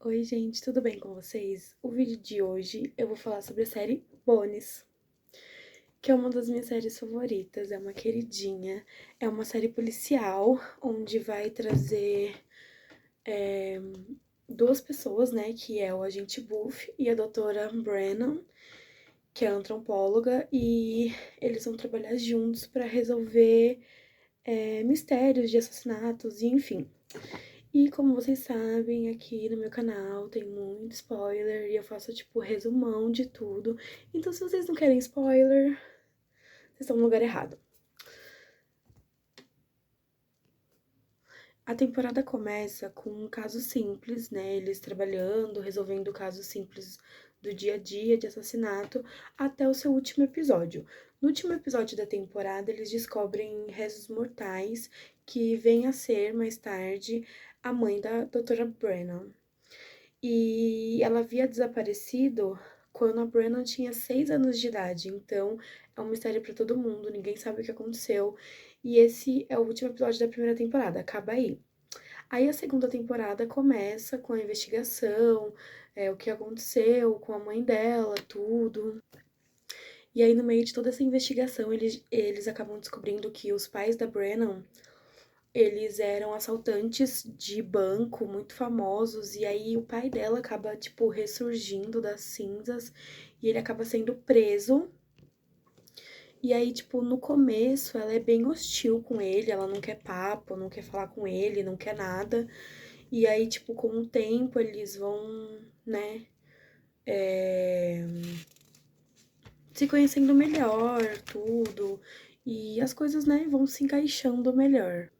Oi, gente, tudo bem com vocês? O vídeo de hoje eu vou falar sobre a série Bones, que é uma das minhas séries favoritas, é uma queridinha. É uma série policial, onde vai trazer duas pessoas, né, que é o agente Buff e a doutora Brennan, que é antropóloga, e eles vão trabalhar juntos para resolver mistérios de assassinatos e enfim. E como vocês sabem, aqui no meu canal tem muito spoiler e eu faço tipo resumão de tudo. Então, se vocês não querem spoiler, vocês estão no lugar errado. A temporada começa com um caso simples, né? Eles trabalhando, resolvendo casos simples do dia a dia de assassinato até o seu último episódio. No último episódio da temporada, eles descobrem restos mortais que vem a ser mais tarde a mãe da doutora Brennan. E ela havia desaparecido quando a Brennan tinha 6 anos de idade, então é um mistério pra todo mundo, ninguém sabe o que aconteceu. E esse é o último episódio da primeira temporada, acaba aí. Aí a segunda temporada começa com a investigação, o que aconteceu com a mãe dela, tudo. E aí, no meio de toda essa investigação, eles acabam descobrindo que os pais da Brennan eles eram assaltantes de banco muito famosos, e aí o pai dela acaba, tipo, ressurgindo das cinzas e ele acaba sendo preso. E aí, tipo, no começo ela é bem hostil com ele, ela não quer papo, não quer falar com ele, não quer nada. E aí, tipo, com o tempo eles vão, né, se conhecendo melhor, tudo. E as coisas, né, vão se encaixando melhor.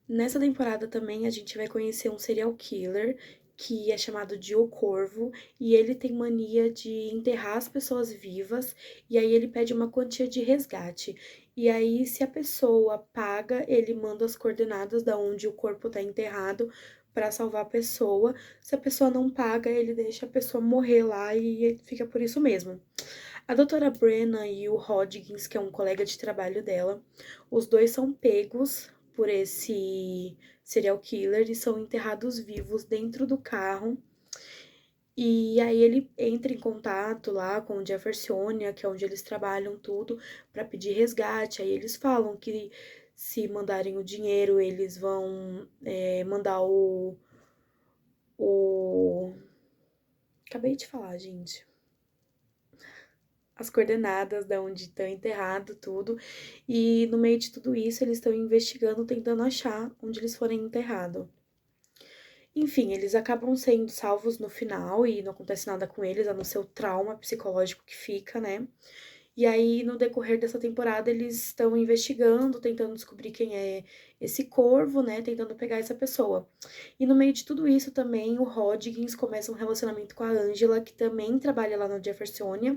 Nessa temporada também a gente vai conhecer um serial killer que é chamado de O Corvo e ele tem mania de enterrar as pessoas vivas e aí ele pede uma quantia de resgate. E aí, se a pessoa paga, ele manda as coordenadas da onde o corpo tá enterrado para salvar a pessoa. Se a pessoa não paga, ele deixa a pessoa morrer lá e fica por isso mesmo. A doutora Brenna e o Hodgins, que é um colega de trabalho dela, os dois são pegos por esse serial killer e são enterrados vivos dentro do carro. E aí ele entra em contato lá com o Jeffersonia, que é onde eles trabalham tudo, para pedir resgate. Aí eles falam que se mandarem o dinheiro, eles vão mandar o. Acabei de falar, gente. As coordenadas de onde estão enterrado, tudo. E no meio de tudo isso, eles estão investigando, tentando achar onde eles forem enterrados. Enfim, eles acabam sendo salvos no final e não acontece nada com eles, a não ser o trauma psicológico que fica, né? E aí, no decorrer dessa temporada, eles estão investigando, tentando descobrir quem é esse corvo, né? Tentando pegar essa pessoa. E no meio de tudo isso também, o Hodgins começa um relacionamento com a Angela, que também trabalha lá no Jeffersonia.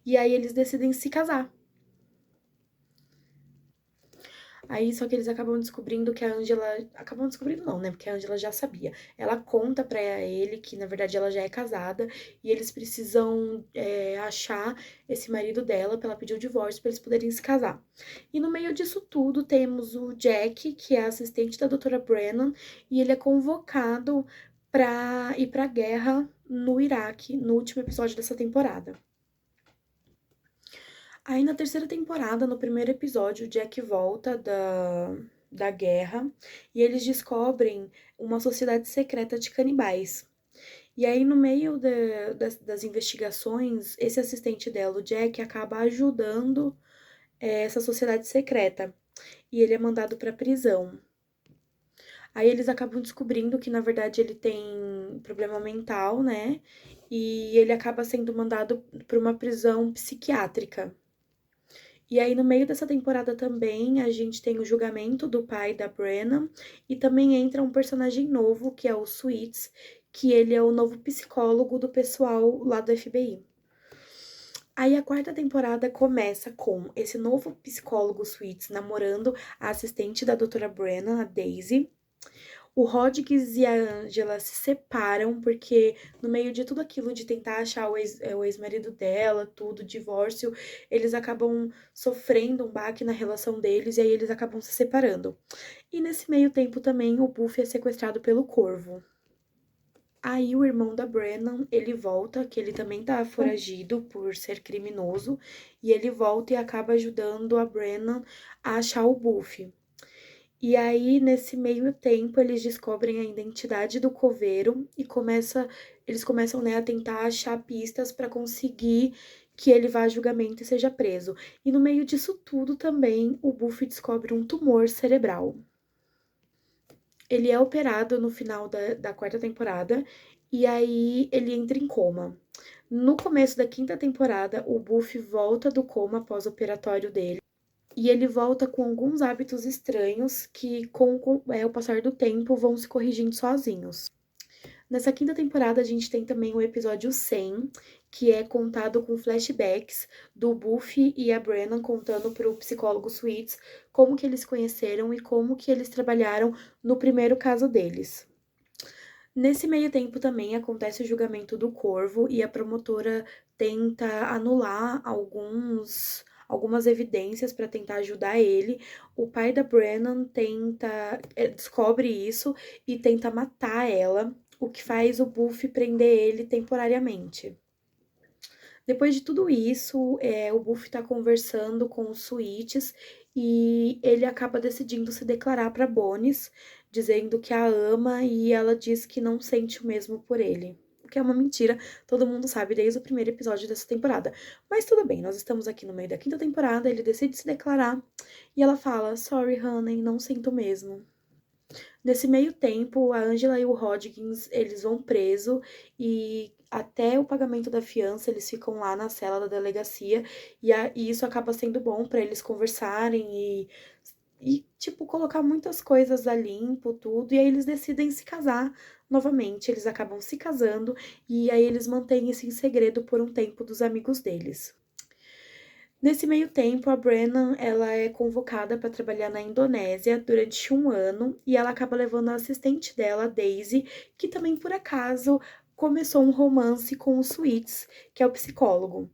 E aí eles decidem se casar. Aí só que eles acabam descobrindo que a Angela. Acabam descobrindo não, né? Porque a Angela já sabia. Ela conta pra ele que, na verdade, ela já é casada e eles precisam achar esse marido dela pra ela pedir o divórcio pra eles poderem se casar. E no meio disso tudo temos o Jack, que é assistente da doutora Brennan, e ele é convocado pra ir pra guerra no Iraque, no último episódio dessa temporada. Aí na terceira temporada, no primeiro episódio, o Jack volta da guerra e eles descobrem uma sociedade secreta de canibais. E aí, no meio das investigações, esse assistente dela, o Jack, acaba ajudando essa sociedade secreta. E ele é mandado pra prisão. Aí eles acabam descobrindo que, na verdade, ele tem problema mental, né? E ele acaba sendo mandado para uma prisão psiquiátrica. E aí, no meio dessa temporada também, a gente tem o julgamento do pai da Brennan e também entra um personagem novo, que é o Sweets, que ele é o novo psicólogo do pessoal lá do FBI. Aí a quarta temporada começa com esse novo psicólogo Sweets namorando a assistente da doutora Brennan, a Daisy. O Rodrigues e a Angela se separam porque no meio de tudo aquilo de tentar achar o ex-marido dela, tudo, divórcio, eles acabam sofrendo um baque na relação deles e aí eles acabam se separando. E nesse meio tempo também o Buffy é sequestrado pelo Corvo. Aí o irmão da Brennan, ele volta, que ele também tá foragido por ser criminoso, e ele volta e acaba ajudando a Brennan a achar o Buffy. E aí, nesse meio tempo, eles descobrem a identidade do coveiro e eles começam, né, a tentar achar pistas para conseguir que ele vá a julgamento e seja preso. E no meio disso tudo também, o Buffy descobre um tumor cerebral. Ele é operado no final da quarta temporada e aí ele entra em coma. No começo da quinta temporada, o Buffy volta do coma pós-operatório dele e ele volta com alguns hábitos estranhos que, com o passar do tempo, vão se corrigindo sozinhos. Nessa quinta temporada, a gente tem também o episódio 100, que é contado com flashbacks do Buffy e a Brennan contando para o psicólogo Sweets como que eles se conheceram e como que eles trabalharam no primeiro caso deles. Nesse meio tempo também acontece o julgamento do Corvo e a promotora tenta anular algumas evidências para tentar ajudar ele. O pai da Brennan descobre isso e tenta matar ela, o que faz o Buffy prender ele temporariamente. Depois de tudo isso, o Buffy tá conversando com os Sweets e ele acaba decidindo se declarar para Bones, dizendo que a ama e ela diz que não sente o mesmo por ele. O que é uma mentira, todo mundo sabe desde o primeiro episódio dessa temporada. Mas tudo bem, nós estamos aqui no meio da quinta temporada, ele decide se declarar e ela fala: Sorry, honey, não sinto mesmo. Nesse meio tempo, a Angela e o Hodgins, eles vão preso e até o pagamento da fiança, eles ficam lá na cela da delegacia e isso acaba sendo bom para eles conversarem e, tipo, colocar muitas coisas a limpo, tudo, e aí eles decidem se casar novamente, eles acabam se casando e aí eles mantêm isso em segredo por um tempo dos amigos deles. Nesse meio tempo, a Brennan ela é convocada para trabalhar na Indonésia durante um ano e ela acaba levando a assistente dela, Daisy, que também por acaso começou um romance com o Sweets, que é o psicólogo.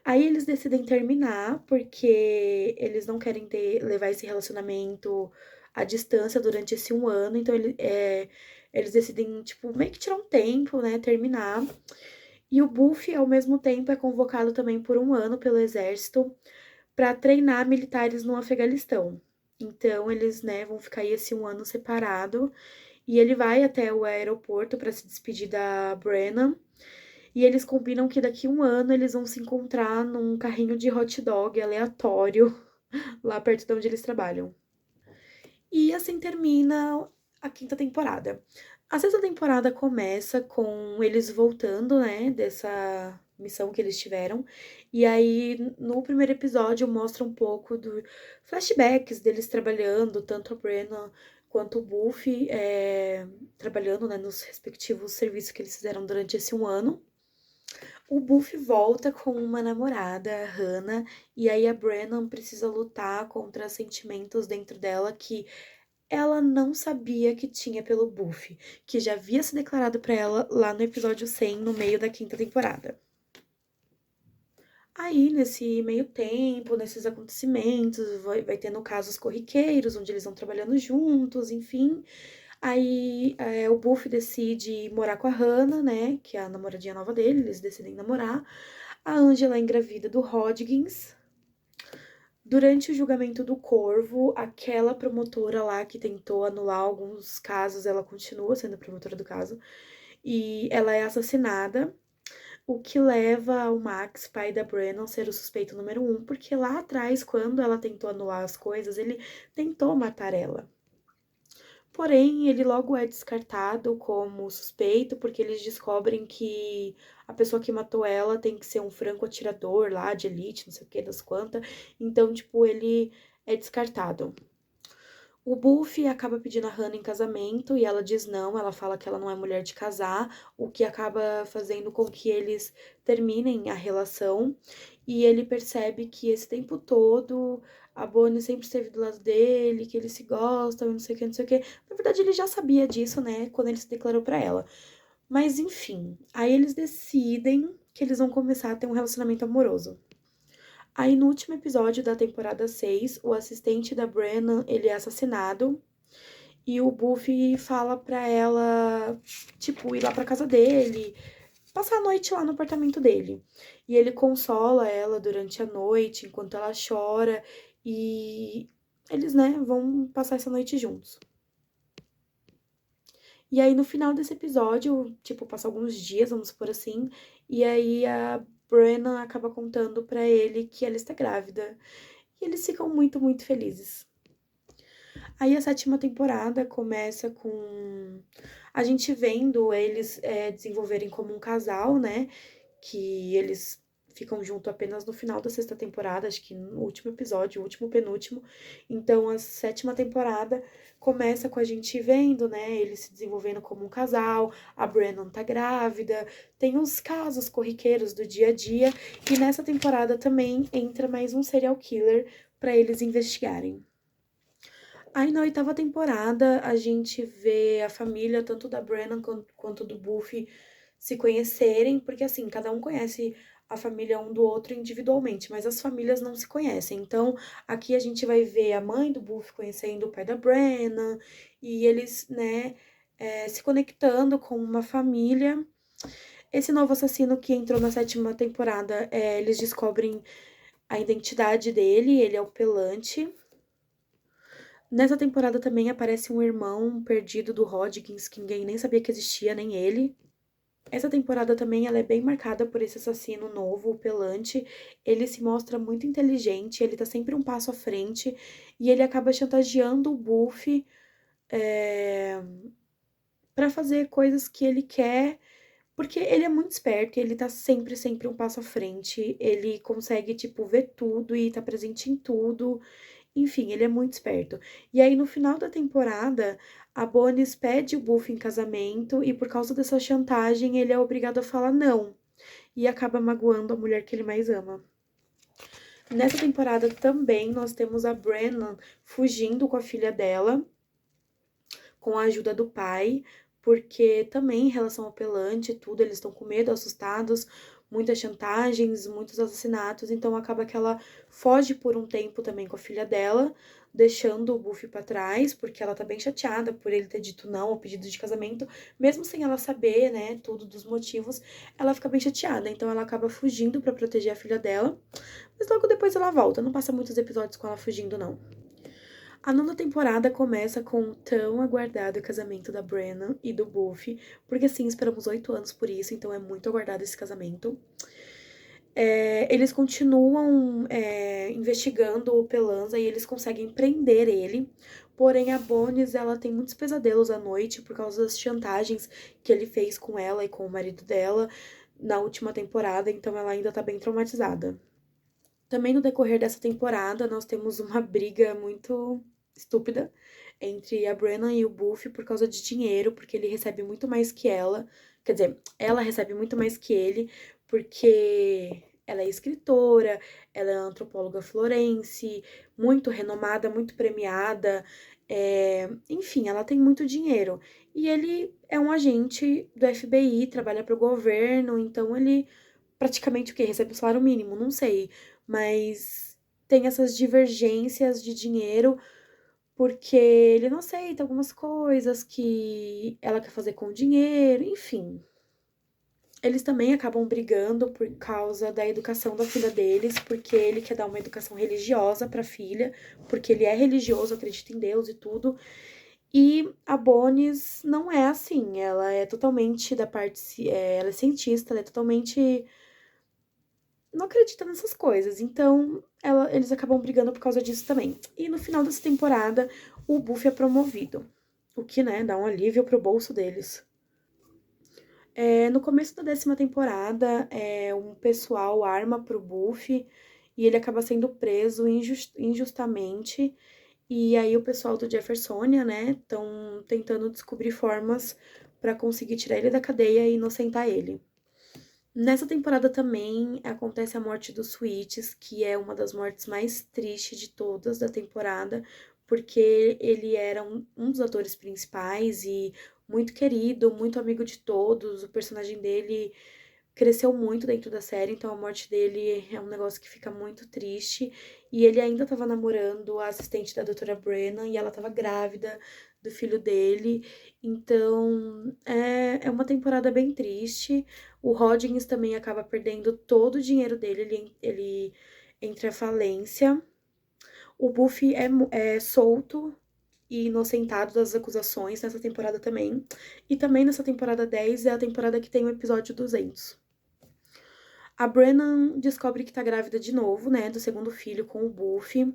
Aí eles decidem terminar porque eles não querem levar esse relacionamento à distância durante esse um ano, então eles decidem, tipo, meio que tirar um tempo, né, terminar. E o Buffy, ao mesmo tempo, é convocado também por um ano pelo exército para treinar militares no Afeganistão. Então, eles, né, vão ficar aí esse um ano separado. E ele vai até o aeroporto para se despedir da Brennan. E eles combinam que daqui a um ano eles vão se encontrar num carrinho de hot dog aleatório lá perto de onde eles trabalham. E assim termina a quinta temporada. A sexta temporada começa com eles voltando, né, dessa missão que eles tiveram. E aí, no primeiro episódio, mostra um pouco do flashbacks deles trabalhando, tanto a Brenna quanto o Buffy, trabalhando, né, nos respectivos serviços que eles fizeram durante esse um ano. O Buffy volta com uma namorada, a Hannah, e aí a Brennan precisa lutar contra sentimentos dentro dela que ela não sabia que tinha pelo Buffy, que já havia se declarado pra ela lá no episódio 100, no meio da quinta temporada. Aí, nesse meio tempo, nesses acontecimentos, vai tendo casos corriqueiros, onde eles vão trabalhando juntos, enfim. Aí, o Buffy decide morar com a Hannah, né, que é a namoradinha nova dele, eles decidem namorar. A Angela é engravida do Hodgins. Durante o julgamento do Corvo, aquela promotora lá que tentou anular alguns casos, ela continua sendo a promotora do caso, e ela é assassinada, o que leva o Max, pai da Brennan, a ser o suspeito número 1, porque lá atrás, quando ela tentou anular as coisas, ele tentou matar ela. Porém, ele logo é descartado como suspeito, porque eles descobrem que a pessoa que matou ela tem que ser um franco-atirador lá, de elite, não sei o que, das quantas. Então, tipo, ele é descartado. O Buffy acaba pedindo a Hannah em casamento e ela diz não, ela fala que ela não é mulher de casar, o que acaba fazendo com que eles terminem a relação. E ele percebe que esse tempo todo a Bonnie sempre esteve do lado dele, que eles se gostam, não sei o que, não sei o que. Na verdade, ele já sabia disso, né, quando ele se declarou pra ela. Mas enfim, aí eles decidem que eles vão começar a ter um relacionamento amoroso. Aí no último episódio da temporada 6, o assistente da Brennan, ele é assassinado e o Buffy fala pra ela tipo, ir lá pra casa dele, passar a noite lá no apartamento dele. E ele consola ela durante a noite, enquanto ela chora, e eles, né, vão passar essa noite juntos. E aí, no final desse episódio, tipo, passa alguns dias, vamos supor assim, e aí a Brenna acaba contando pra ele que ela está grávida. E eles ficam muito, muito felizes. Aí a sétima temporada começa com a gente vendo eles desenvolverem como um casal, né? Que eles ficam junto apenas no final da sexta temporada, acho que no último episódio, o último penúltimo. Então a sétima temporada começa com a gente vendo, né, eles se desenvolvendo como um casal, a Brennan tá grávida, tem os casos corriqueiros do dia a dia, e nessa temporada também entra mais um serial killer para eles investigarem. Aí na oitava temporada a gente vê a família, tanto da Brennan quanto do Buffy, se conhecerem, porque assim, cada um conhece a família um do outro individualmente, mas as famílias não se conhecem. Então, aqui a gente vai ver a mãe do Buffy conhecendo o pai da Brennan, e eles, né, se conectando com uma família. Esse novo assassino que entrou na sétima temporada, eles descobrem a identidade dele, ele é o Pelante. Nessa temporada também aparece um irmão perdido do Hodgins, que ninguém nem sabia que existia, nem ele. Essa temporada também ela é bem marcada por esse assassino novo, o Pelante. Ele se mostra muito inteligente, ele tá sempre um passo à frente, e ele acaba chantageando o Buffy pra fazer coisas que ele quer, porque ele é muito esperto e ele tá sempre, sempre um passo à frente. Ele consegue, tipo, ver tudo e tá presente em tudo. Enfim, ele é muito esperto. E aí, no final da temporada, a Bonnie pede o Buffy em casamento e por causa dessa chantagem, ele é obrigado a falar não. E acaba magoando a mulher que ele mais ama. Nessa temporada também nós temos a Brennan fugindo com a filha dela, com a ajuda do pai, porque também em relação ao Pelante e tudo, eles estão com medo, assustados, muitas chantagens, muitos assassinatos, então acaba que ela foge por um tempo também com a filha dela, deixando o Buffy pra trás, porque ela tá bem chateada por ele ter dito não ao pedido de casamento, mesmo sem ela saber, né, tudo dos motivos, ela fica bem chateada, então ela acaba fugindo pra proteger a filha dela, mas logo depois ela volta, não passa muitos episódios com ela fugindo, não. A nona temporada começa com o tão aguardado casamento da Brennan e do Buffy, porque assim, esperamos 8 anos por isso, então é muito aguardado esse casamento. Eles continuam investigando o Pelanza e eles conseguem prender ele, porém a Bones ela tem muitos pesadelos à noite por causa das chantagens que ele fez com ela e com o marido dela na última temporada, então ela ainda tá bem traumatizada. Também no decorrer dessa temporada, nós temos uma briga muito estúpida entre a Brennan e o Buffy por causa de dinheiro, porque ele recebe muito mais que ela. Quer dizer, ela recebe muito mais que ele, porque ela é escritora, ela é antropóloga florense, muito renomada, muito premiada. Enfim, ela tem muito dinheiro. E ele é um agente do FBI, trabalha para o governo, então ele praticamente o quê? Recebe o salário mínimo, não sei. Mas tem essas divergências de dinheiro porque ele não aceita algumas coisas que ela quer fazer com o dinheiro, enfim. Eles também acabam brigando por causa da educação da filha deles, porque ele quer dar uma educação religiosa para a filha, porque ele é religioso, acredita em Deus e tudo. E a Bonis não é assim, ela é totalmente da parte, ela é cientista, ela é totalmente não acredita nessas coisas. Então, eles acabam brigando por causa disso também. E no final dessa temporada, o Buffy é promovido. O que, né, dá um alívio pro bolso deles. No começo da 10ª temporada, um pessoal arma pro Buffy e ele acaba sendo preso injustamente. E aí o pessoal do Jeffersonia, né, estão tentando descobrir formas para conseguir tirar ele da cadeia e inocentar ele. Nessa temporada também acontece a morte do Sweets, que é uma das mortes mais tristes de todas da temporada, porque ele era um dos atores principais e muito querido, muito amigo de todos. O personagem dele cresceu muito dentro da série, então a morte dele é um negócio que fica muito triste. E ele ainda estava namorando a assistente da doutora Brennan e ela estava grávida do filho dele. Então é uma temporada bem triste. O Hodgins também acaba perdendo todo o dinheiro dele, ele entra à falência. O Buffy é solto e inocentado das acusações nessa temporada também. E também nessa temporada 10 é a temporada que tem o episódio 200. A Brennan descobre que tá grávida de novo, né, do segundo filho com o Buffy.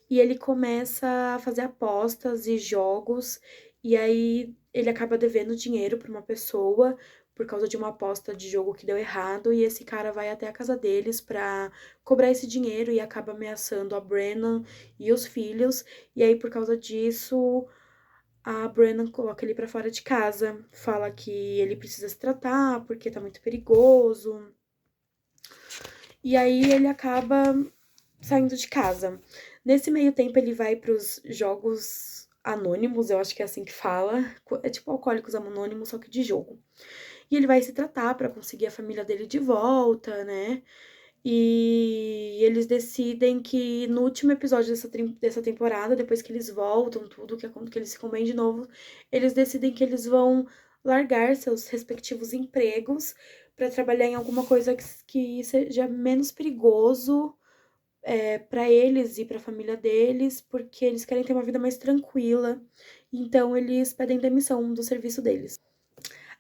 E ele começa a fazer apostas e jogos. E aí ele acaba devendo dinheiro pra uma pessoa por causa de uma aposta de jogo que deu errado. E esse cara vai até a casa deles pra cobrar esse dinheiro e acaba ameaçando a Brennan e os filhos. E aí, por causa disso, a Brennan coloca ele pra fora de casa. Fala que ele precisa se tratar porque tá muito perigoso. E aí ele acaba saindo de casa. Nesse meio tempo ele vai pros jogos anônimos, eu acho que é assim que fala. É tipo Alcoólicos Anônimos, só que de jogo. E ele vai se tratar pra conseguir a família dele de volta, né? E eles decidem que no último episódio dessa temporada, depois que eles voltam, tudo, que eles ficam bem de novo, eles decidem que eles vão largar seus respectivos empregos pra trabalhar em alguma coisa que seja menos perigoso para eles e pra família deles, porque eles querem ter uma vida mais tranquila. Então eles pedem demissão do serviço deles.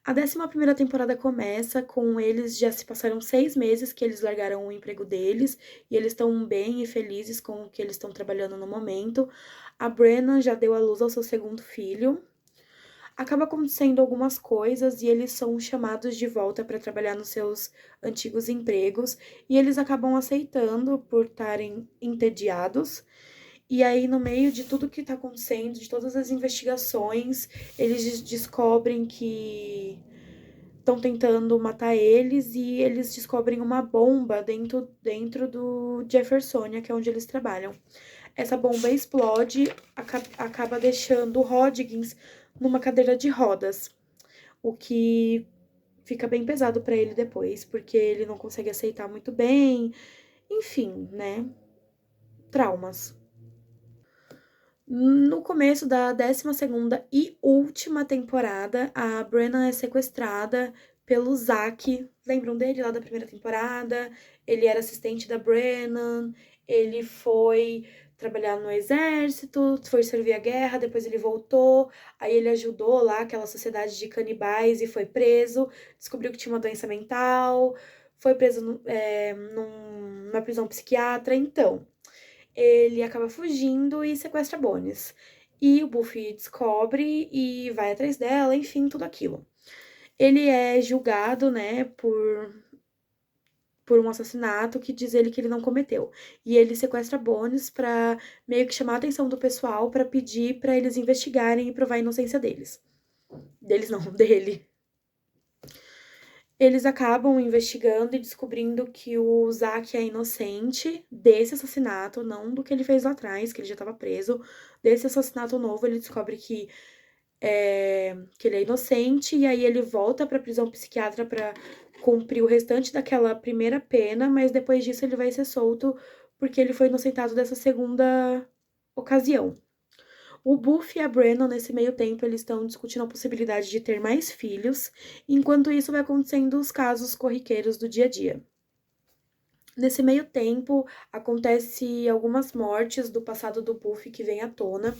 A 11ª temporada começa com eles, já se passaram 6 meses que eles largaram o emprego deles, e eles estão bem e felizes com o que eles estão trabalhando no momento. A Brennan já deu à luz ao seu segundo filho. Acaba acontecendo algumas coisas e eles são chamados de volta para trabalhar nos seus antigos empregos, e eles acabam aceitando por estarem entediados. E aí, no meio de tudo que tá acontecendo, de todas as investigações, eles descobrem que estão tentando matar eles e eles descobrem uma bomba dentro do Jeffersonia, que é onde eles trabalham. Essa bomba explode, acaba deixando o Hodgins numa cadeira de rodas, o que fica bem pesado pra ele depois, porque ele não consegue aceitar muito bem, enfim, né? Traumas. No começo da 12ª e última temporada, a Brennan é sequestrada pelo Zack. Lembram dele lá da primeira temporada? Ele era assistente da Brennan, ele foi trabalhar no exército, foi servir a guerra, depois ele voltou, aí ele ajudou lá aquela sociedade de canibais e foi preso, descobriu que tinha uma doença mental, foi preso numa prisão psiquiatra, então ele acaba fugindo e sequestra a Bones. E o Buffy descobre e vai atrás dela, enfim, tudo aquilo. Ele é julgado, né, por um assassinato que diz ele que ele não cometeu. E ele sequestra a Bones pra meio que chamar a atenção do pessoal pra pedir pra eles investigarem e provar a inocência deles. Deles não, dele. Eles acabam investigando e descobrindo que o Zack é inocente desse assassinato, não do que ele fez lá atrás, que ele já estava preso. Desse assassinato novo, ele descobre que ele é inocente, e aí ele volta pra prisão psiquiatra pra cumprir o restante daquela primeira pena, mas depois disso ele vai ser solto porque ele foi inocentado dessa segunda ocasião. O Buffy e a Brennan, nesse meio tempo, eles estão discutindo a possibilidade de ter mais filhos, enquanto isso vai acontecendo os casos corriqueiros do dia a dia. Nesse meio tempo, acontece algumas mortes do passado do Buffy que vem à tona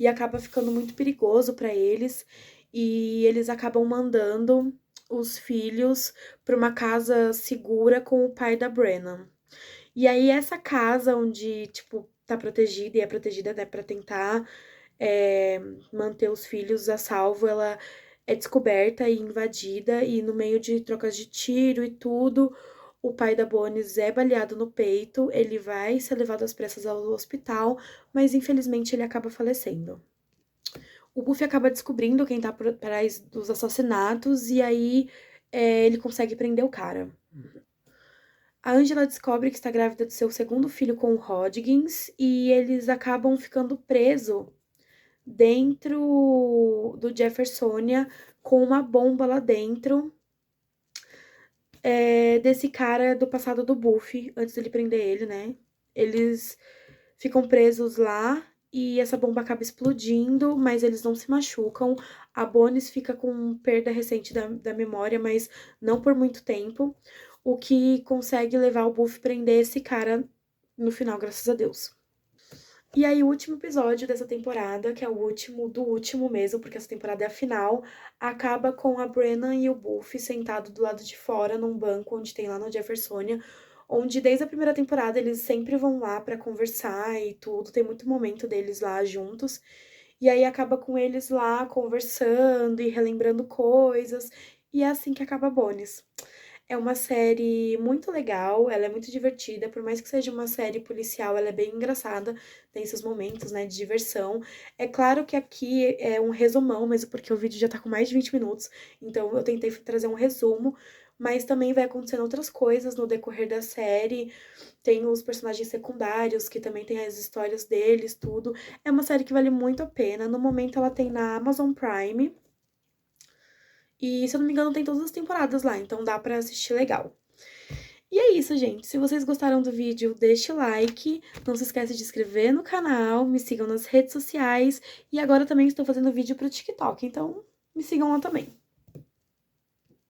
e acaba ficando muito perigoso para eles, e eles acabam mandando os filhos para uma casa segura com o pai da Brennan. E aí essa casa onde, tipo, tá protegida e é protegida até para tentar manter os filhos a salvo, ela é descoberta e invadida, e no meio de trocas de tiro e tudo, o pai da Bones é baleado no peito, ele vai ser levado às pressas ao hospital, mas infelizmente ele acaba falecendo. O Buffy acaba descobrindo quem tá por trás dos assassinatos, e aí ele consegue prender o cara. A Angela descobre que está grávida do seu segundo filho com o Hodgins, e eles acabam ficando presos dentro do Jeffersonia com uma bomba lá dentro desse cara do passado do Buffy, antes dele prender ele, né? Eles ficam presos lá e essa bomba acaba explodindo, mas eles não se machucam. A Bones fica com perda recente da memória, mas não por muito tempo, o que consegue levar o Buffy prender esse cara no final, graças a Deus. E aí, o último episódio dessa temporada, que é o último do último mesmo, porque essa temporada é a final, acaba com a Brennan e o Buffy sentados do lado de fora, num banco onde tem lá no Jeffersonia, onde desde a primeira temporada eles sempre vão lá pra conversar e tudo, tem muito momento deles lá juntos. E aí acaba com eles lá conversando e relembrando coisas, e é assim que acaba a Bones. É uma série muito legal, ela é muito divertida, por mais que seja uma série policial, ela é bem engraçada, tem seus momentos, né, de diversão. É claro que aqui é um resumão, mesmo porque o vídeo já tá com mais de 20 minutos, então eu tentei trazer um resumo, mas também vai acontecendo outras coisas no decorrer da série. Tem os personagens secundários, que também tem as histórias deles, tudo. É uma série que vale muito a pena. No momento ela tem na Amazon Prime. E, se eu não me engano, tem todas as temporadas lá, então dá pra assistir legal. E é isso, gente. Se vocês gostaram do vídeo, deixe o like. Não se esqueça de se inscrever no canal, me sigam nas redes sociais. E agora também estou fazendo vídeo pro TikTok, então me sigam lá também.